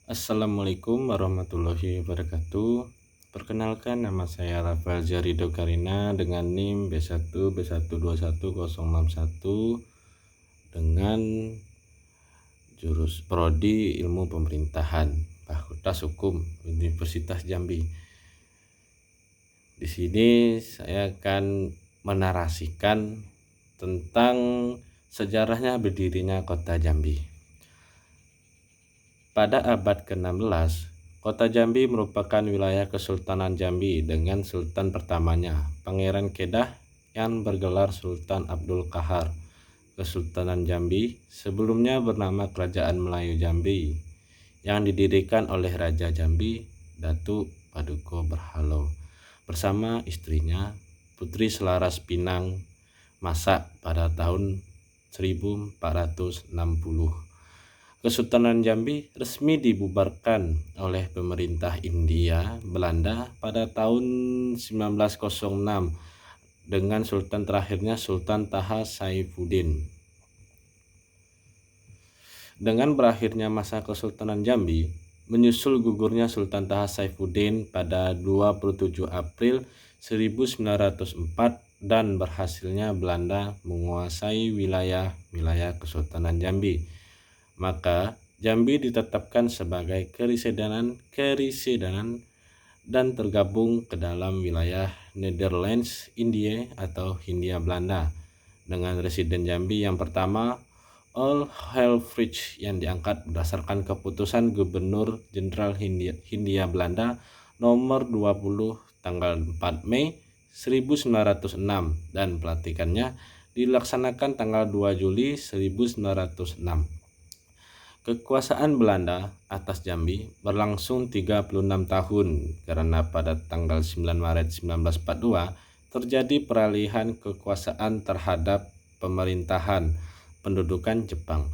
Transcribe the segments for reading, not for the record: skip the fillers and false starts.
Assalamualaikum warahmatullahi wabarakatuh. Perkenalkan, nama saya Rafael Jarido Karina dengan NIM B1B1210161 dengan jurus Prodi Ilmu Pemerintahan, Fakultas Hukum, Universitas Jambi. Di sini saya akan menarasikan tentang sejarahnya berdirinya Kota Jambi. Pada abad ke-16, Kota Jambi merupakan wilayah Kesultanan Jambi dengan sultan pertamanya, Pangeran Kedah yang bergelar Sultan Abdul Qahar. Kesultanan Jambi sebelumnya bernama Kerajaan Melayu Jambi yang didirikan oleh Raja Jambi, Datuk Paduka Berhalo, bersama istrinya, Putri Selaras Pinang Masak pada tahun 1460. Kesultanan Jambi resmi dibubarkan oleh pemerintah Hindia Belanda pada tahun 1906 dengan sultan terakhirnya Sultan Taha Saifuddin. Dengan berakhirnya masa Kesultanan Jambi, menyusul gugurnya Sultan Taha Saifuddin pada 27 April 1904 dan berhasilnya Belanda menguasai wilayah Kesultanan Jambi, maka Jambi ditetapkan sebagai kerisdenan dan tergabung ke dalam wilayah Netherlands India atau Hindia Belanda, dengan residen Jambi yang pertama Ol Helfrich yang diangkat berdasarkan keputusan Gubernur Jenderal Hindia Belanda nomor 20 tanggal 4 Mei 1906 dan pelantikannya dilaksanakan tanggal 2 Juli 1906. Kekuasaan Belanda atas Jambi berlangsung 36 tahun karena pada tanggal 9 Maret 1942 terjadi peralihan kekuasaan terhadap pemerintahan pendudukan Jepang.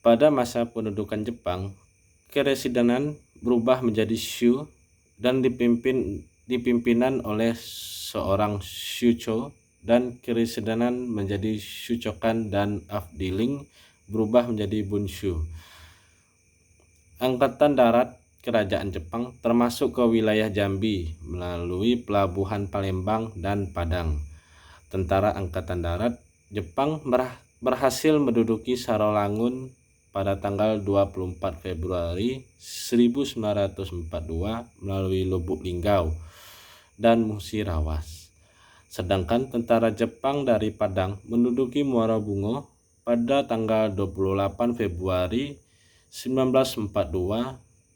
Pada masa pendudukan Jepang, keresidenan berubah menjadi Shu dan dipimpinan oleh seorang Shucho, dan keresidenan menjadi Shuchokan dan Afdeling berubah menjadi Bunshu. Angkatan Darat Kerajaan Jepang termasuk ke wilayah Jambi melalui pelabuhan Palembang dan Padang. Tentara Angkatan Darat Jepang berhasil menduduki Sarolangun pada tanggal 24 Februari 1942 melalui Lubuk Linggau dan Musirawas. Sedangkan tentara Jepang dari Padang menduduki Muara Bungo pada tanggal 28 Februari 1942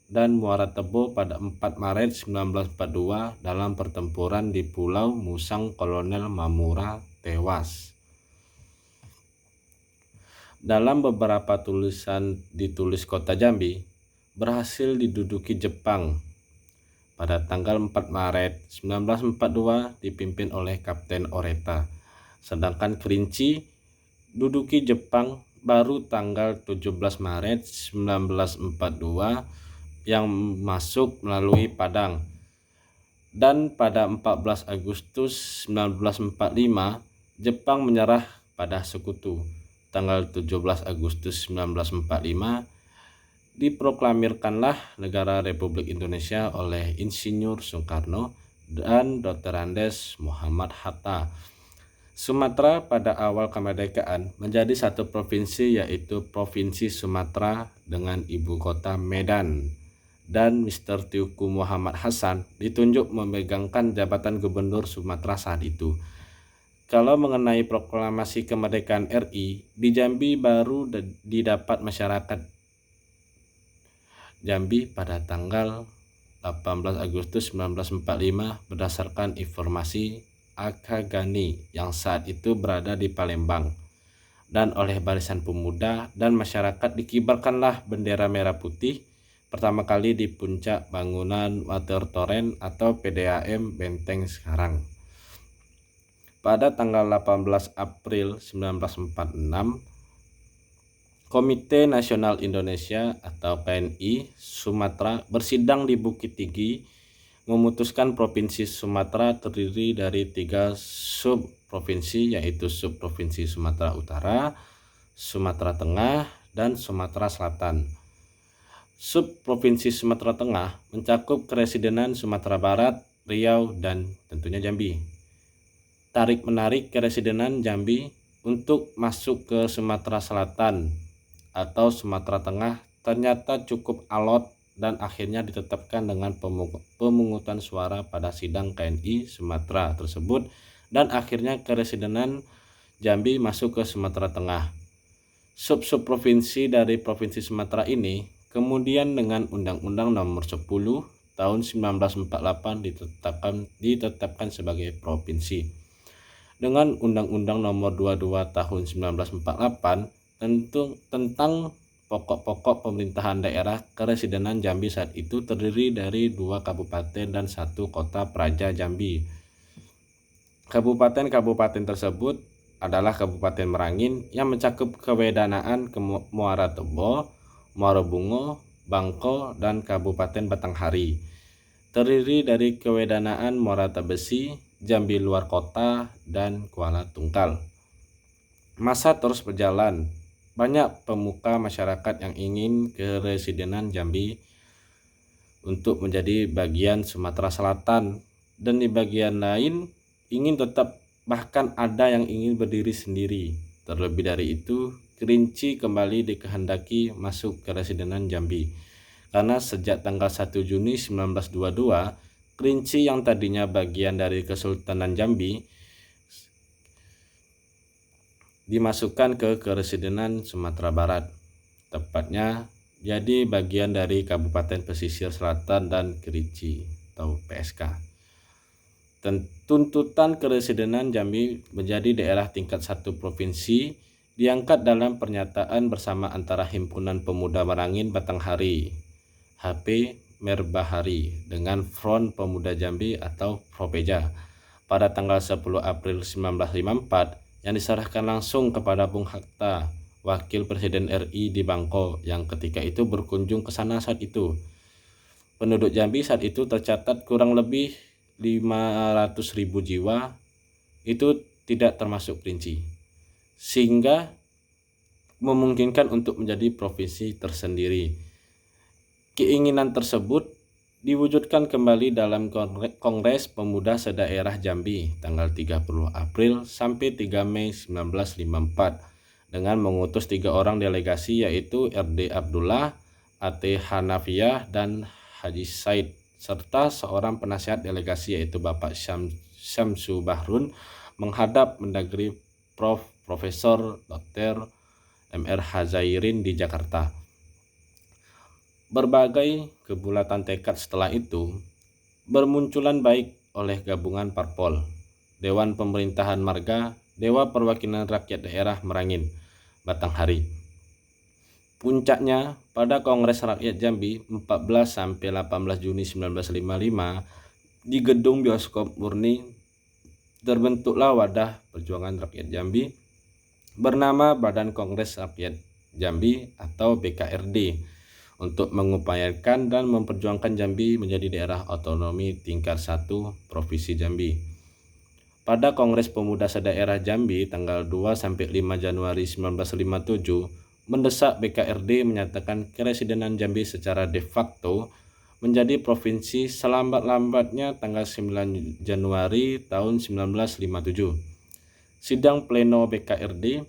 dan Muara Tebo pada 4 Maret 1942 dalam pertempuran di Pulau Musang. Kolonel Mamura tewas. Dalam beberapa tulisan ditulis Kota Jambi berhasil diduduki Jepang pada tanggal 4 Maret 1942 dipimpin oleh Kapten Oreta. Sedangkan Kerinci duduki Jepang baru tanggal 17 Maret 1942 yang masuk melalui Padang. Dan pada 14 Agustus 1945 Jepang menyerah pada Sekutu. Tanggal 17 Agustus 1945 diproklamirkanlah negara Republik Indonesia oleh Insinyur Soekarno dan Dr. Andes Muhammad Hatta. Sumatera pada awal kemerdekaan menjadi satu provinsi, yaitu Provinsi Sumatera dengan ibu kota Medan, dan Mr. Teuku Muhammad Hasan ditunjuk memegangkan jabatan Gubernur Sumatera saat itu. Kalau mengenai proklamasi kemerdekaan RI, di Jambi baru didapat masyarakat Jambi pada tanggal 18 Agustus 1945 berdasarkan informasi Akagani yang saat itu berada di Palembang, dan oleh Barisan Pemuda dan masyarakat dikibarkanlah bendera merah putih pertama kali di puncak bangunan Water Torrent atau PDAM Benteng sekarang. Pada tanggal 18 April 1946, Komite Nasional Indonesia atau PNI Sumatera bersidang di Bukit Tinggi memutuskan Provinsi Sumatera terdiri dari 3 subprovinsi, yaitu Subprovinsi Sumatera Utara, Sumatera Tengah, dan Sumatera Selatan. Subprovinsi Sumatera Tengah mencakup Keresidenan Sumatera Barat, Riau, dan tentunya Jambi. Tarik-menarik Keresidenan Jambi untuk masuk ke Sumatera Selatan atau Sumatera Tengah ternyata cukup alot dan akhirnya ditetapkan dengan pemungutan suara pada sidang KNI Sumatera tersebut, dan akhirnya Keresidenan Jambi masuk ke Sumatera Tengah. Subprovinsi dari Provinsi Sumatera ini kemudian dengan Undang-Undang Nomor 10 Tahun 1948 ditetapkan sebagai provinsi. Dengan Undang-Undang Nomor 22 Tahun 1948 tentang pokok-pokok pemerintahan daerah, Keresidenan Jambi saat itu terdiri dari 2 kabupaten dan 1 kota praja Jambi. Kabupaten-kabupaten tersebut adalah Kabupaten Merangin yang mencakup Kewedanaan Muara Tebo, Muara Bungo, Bangko, dan Kabupaten Batanghari. Terdiri dari Kewedanaan Muara Tebesi, Jambi Luar Kota, dan Kuala Tungkal. Masa terus berjalan. Banyak pemuka masyarakat yang ingin Keresidenan Jambi untuk menjadi bagian Sumatera Selatan, dan di bagian lain ingin tetap, bahkan ada yang ingin berdiri sendiri. Terlebih dari itu, Kerinci kembali dikehendaki masuk Keresidenan Jambi, karena sejak tanggal 1 Juni 1922, Kerinci yang tadinya bagian dari Kesultanan Jambi dimasukkan ke Keresidenan Sumatera Barat, tepatnya jadi bagian dari Kabupaten Pesisir Selatan dan Kerinci atau PSK. Tuntutan Keresidenan Jambi menjadi daerah tingkat 1 provinsi diangkat dalam pernyataan bersama antara Himpunan Pemuda Merangin Batanghari HP Merbahari dengan Front Pemuda Jambi atau Propeja pada tanggal 10 April 1954, yang diserahkan langsung kepada Bung Hatta, Wakil Presiden RI di Bangko, yang ketika itu berkunjung ke sana saat itu. Penduduk Jambi saat itu tercatat kurang lebih 500.000 jiwa, itu tidak termasuk Kerinci, sehingga memungkinkan untuk menjadi provinsi tersendiri. Keinginan tersebut diwujudkan kembali dalam Kongres Pemuda Sedaerah Jambi tanggal 30 April sampai 3 Mei 1954 dengan mengutus 3 orang delegasi, yaitu RD Abdullah, AT Hanafiah, dan Haji Said, serta seorang penasihat delegasi yaitu Bapak Syamsu Bahrun menghadap Mendagri Profesor Dr. MR Hazairin di Jakarta. Berbagai kebulatan tekad setelah itu bermunculan baik oleh gabungan parpol, Dewan Pemerintahan Marga, Dewa Perwakilan Rakyat Daerah Merangin, Batanghari. Puncaknya pada Kongres Rakyat Jambi 14-18 Juni 1955 di Gedung Bioskop Murni terbentuklah wadah perjuangan rakyat Jambi bernama Badan Kongres Rakyat Jambi atau BKRD untuk mengupayakan dan memperjuangkan Jambi menjadi daerah otonomi tingkat 1 Provinsi Jambi. Pada Kongres Pemuda Sedaerah Jambi tanggal 2-5 Januari 1957 mendesak BKRD menyatakan Keresidenan Jambi secara de facto menjadi provinsi selambat-lambatnya tanggal 9 Januari tahun 1957. Sidang pleno BKRD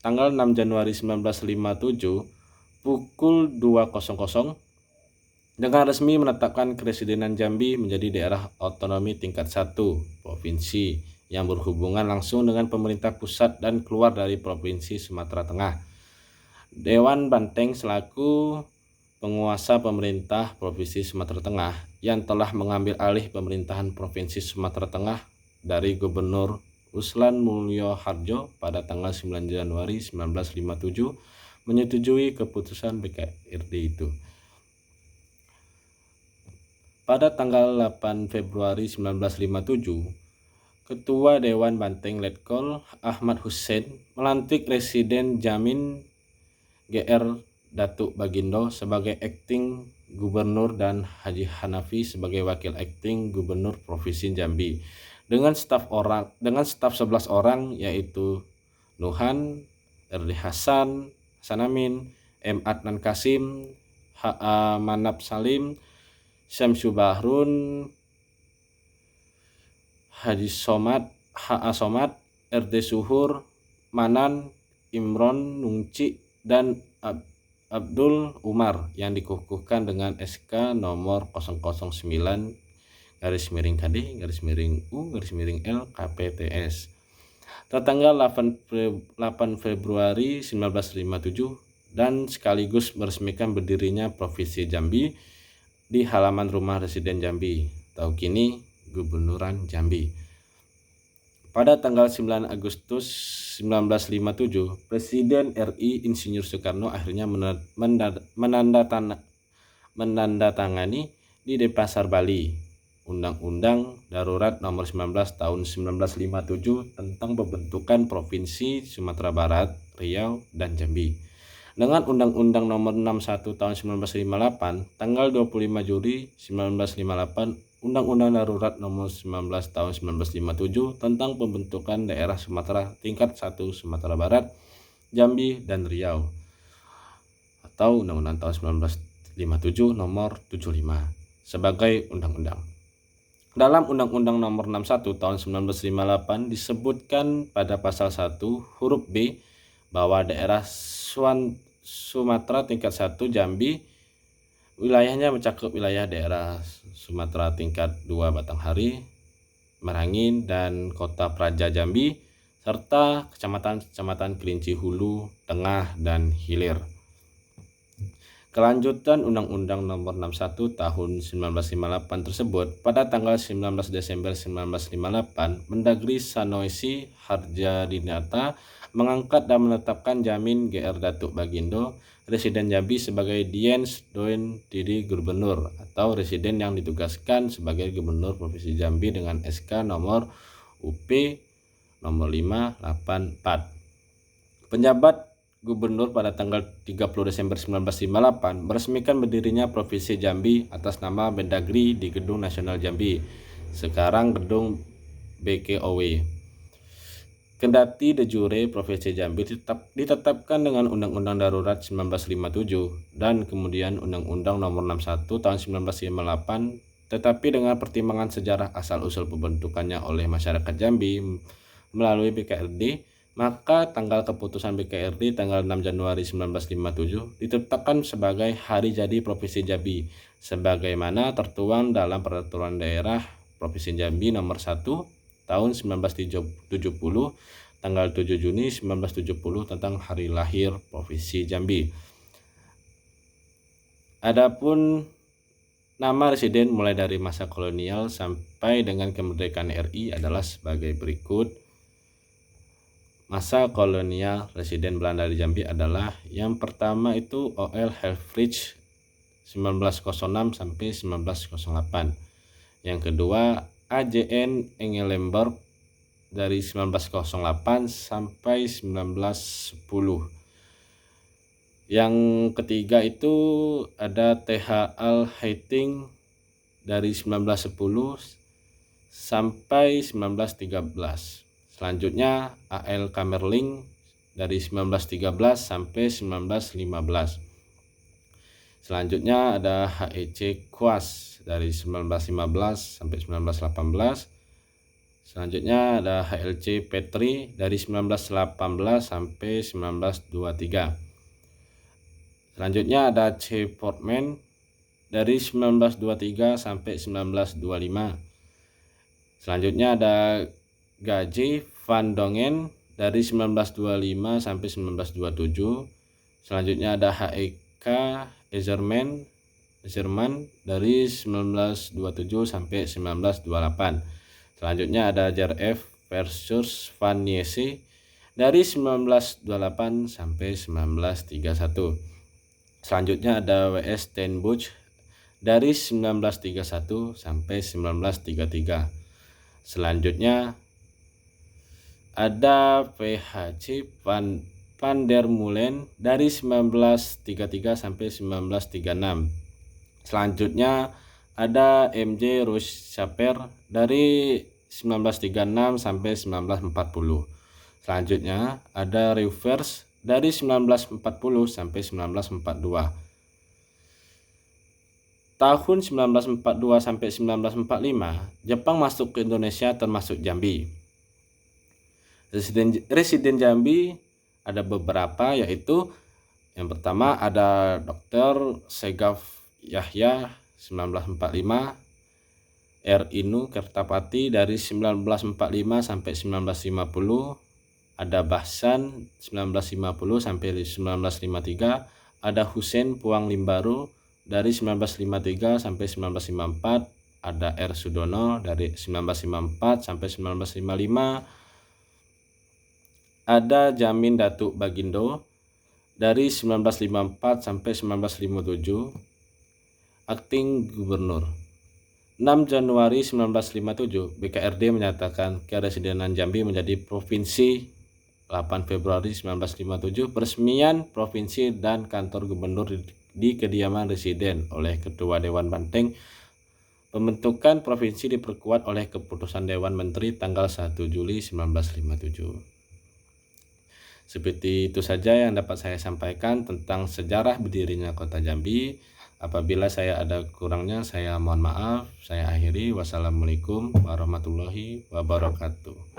tanggal 6 Januari 1957 pukul 2.00 dengan resmi menetapkan Keresidenan Jambi menjadi daerah otonomi tingkat 1 provinsi yang berhubungan langsung dengan pemerintah pusat dan keluar dari Provinsi Sumatera Tengah. Dewan Banteng selaku penguasa pemerintah Provinsi Sumatera Tengah yang telah mengambil alih pemerintahan Provinsi Sumatera Tengah dari Gubernur Ruslan Mulyo Harjo pada tanggal 9 Januari 1957 menyetujui keputusan BKRD itu. Pada tanggal 8 Februari 1957, Ketua Dewan Banteng Letkol Ahmad Hussein melantik Residen Jamin GR Datuk Bagindo sebagai Akting Gubernur dan Haji Hanafi sebagai Wakil Akting Gubernur Provinsi Jambi dengan staf 11 orang, yaitu Nuhan, RD Hasan, Sanamin, M. Adnan Kasim, H.A. Manap Salim, Syamsu Bahrun, Haji Somad, H.A. Somad, R.D. Suhur, Manan, Imron Nungci, dan Abdul Umar yang dikukuhkan dengan SK nomor 009 garis miring KD garis miring U garis miring L KPTS tertanggal 8 Februari 1957 dan sekaligus meresmikan berdirinya Provinsi Jambi di halaman rumah residen Jambi atau kini Gubernuran Jambi. Pada tanggal 9 Agustus 1957, Presiden RI Insinyur Soekarno akhirnya menandatangani di Denpasar, Bali, Undang-Undang Darurat Nomor 19 Tahun 1957 tentang pembentukan Provinsi Sumatera Barat, Riau, dan Jambi. Dengan Undang-Undang Nomor 61 Tahun 1958, tanggal 25 Juli 1958, Undang-Undang Darurat Nomor 19 Tahun 1957 tentang pembentukan daerah Sumatera tingkat 1 Sumatera Barat, Jambi, dan Riau atau Undang-Undang Tahun 1957 Nomor 75 sebagai undang-undang. Dalam Undang-Undang Nomor 61 Tahun 1958 disebutkan pada pasal 1 huruf B bahwa daerah Sumatera tingkat 1 Jambi wilayahnya mencakup wilayah daerah Sumatera tingkat 2 Batanghari, Merangin, dan Kota Praja Jambi, serta kecamatan-kecamatan Kerinci Hulu, Tengah, dan Hilir. Kelanjutan Undang-Undang Nomor 61 Tahun 1958 tersebut pada tanggal 19 Desember 1958, Mendagri Sanusi Harjadinata mengangkat dan menetapkan Jamin Gr. Datuk Bagindo Residen Jambi sebagai Diens Doen Didi Gubernur atau residen yang ditugaskan sebagai Gubernur Provinsi Jambi dengan SK nomor UP nomor 584. Penjabat Gubernur pada tanggal 30 Desember 1958 meresmikan berdirinya Provinsi Jambi atas nama Mendagri di Gedung Nasional Jambi, sekarang Gedung BKOW. Kendati de jure Provinsi Jambi ditetapkan dengan Undang-Undang Darurat 1957 dan kemudian Undang-Undang Nomor 61 Tahun 1958, tetapi dengan pertimbangan sejarah asal-usul pembentukannya oleh masyarakat Jambi melalui BKRD, maka tanggal keputusan BKRD tanggal 6 Januari 1957 ditetapkan sebagai Hari Jadi Provinsi Jambi sebagaimana tertuang dalam Peraturan Daerah Provinsi Jambi Nomor 1 Tahun 1970 tanggal 7 Juni 1970 tentang hari lahir Provinsi Jambi. Adapun nama residen mulai dari masa kolonial sampai dengan kemerdekaan RI adalah sebagai berikut. Masa kolonial residen Belanda di Jambi adalah yang pertama itu O.L. Helfrich 1906 sampai 1908. Yang kedua A.J.N. Engellenberg dari 1908 sampai 1910. Yang ketiga itu ada T.H. Al-Hating dari 1910 sampai 1913. Selanjutnya A.L. Kamerling dari 1913 sampai 1915. Selanjutnya ada H.E.C. Quas dari 1915 sampai 1918. Selanjutnya ada H.L.C. Petri dari 1918 sampai 1923. Selanjutnya ada C. Portman dari 1923 sampai 1925. Selanjutnya ada G. Van Dongen dari 1925 sampai 1927. Selanjutnya ada H.E.K. Ezerman dari 1927 sampai 1928. Selanjutnya ada J.F. versus Van Niese dari 1928 sampai 1931. Selanjutnya ada W.S. ten Bosch dari 1931 sampai 1933. Selanjutnya ada P.H.C. Van der Molen dari 1933 sampai 1936. Selanjutnya ada M.J. Ruschaper dari 1936 sampai 1940. Selanjutnya ada Rivers dari 1940 sampai 1942. Tahun 1942 sampai 1945, Jepang masuk ke Indonesia termasuk Jambi. Residen Jambi ada beberapa, yaitu yang pertama ada Dr. Segaf Yahya 1945, R. Inu Kertapati dari 1945 sampai 1950, ada Bahsan 1950 sampai 1953, ada Husein Puang Limbaru dari 1953 sampai 1954, ada R. Sudono dari 1954 sampai 1955, ada Jamin Datuk Bagindo dari 1954 sampai 1957, akting gubernur. 6 Januari 1957, BKRD menyatakan keresidenan Jambi menjadi provinsi. 8 Februari 1957, peresmian provinsi dan kantor gubernur di kediaman residen oleh Ketua Dewan Banteng. Pembentukan provinsi diperkuat oleh keputusan Dewan Menteri tanggal 1 Juli 1957. Seperti itu saja yang dapat saya sampaikan tentang sejarah berdirinya Kota Jambi. Apabila saya ada kurangnya, saya mohon maaf. Saya akhiri. Wassalamualaikum warahmatullahi wabarakatuh.